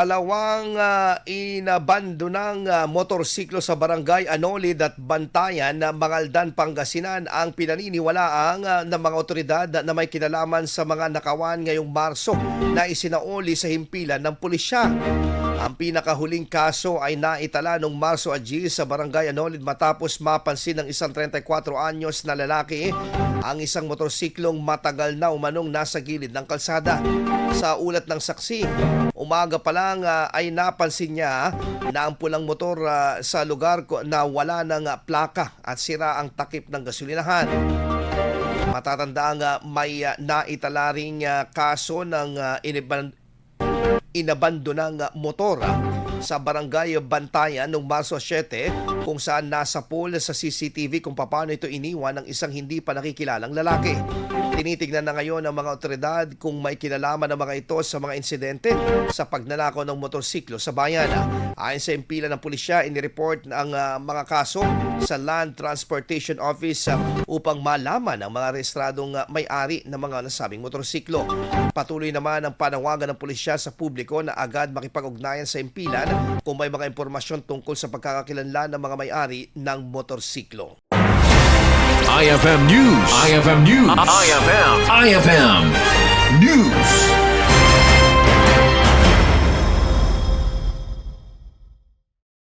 Dalawang inabandonang motorsiklo sa barangay Anolid at Bantayan na Mangaldan, Pangasinan ang pinaniniwalaang ng mga otoridad na may kinalaman sa mga nakawan ngayong Marso na isinauli sa himpilan ng pulisya. Ang pinakahuling kaso ay naitala noong Marso 10 sa barangay Anolid matapos mapansin ng isang 34 anyos na lalaki ang isang motorsiklong matagal na umanong nasa gilid ng kalsada. Sa ulat ng saksi, umaga pa lang ay napansin niya na ang pulang motor sa lugar na wala ng plaka at sira ang takip ng gasolinahan. Matatandaan may naitala ring kaso ng inabandonang motor sa barangay Bantayan noong Marso 7 kung saan nasa pool sa CCTV kung paano ito iniwan ng isang hindi pa nakikilalang lalaki. Tinitignan na ngayon ng mga otoridad kung may kinalaman ng mga ito sa mga insidente sa pagnanakaw ng motorsiklo sa bayan. Ayon sa impila ng pulisya, inireport ang mga kaso sa Land Transportation Office upang malaman ang mga rehistradong may-ari ng mga nasabing motorsiklo. Patuloy naman ang panawagan ng pulisya sa publiko na agad makipag-ugnayan sa impilan kung may mga impormasyon tungkol sa pagkakakilanlan ng mga may-ari ng motorsiklo. IFM News. IFM News. IFM News.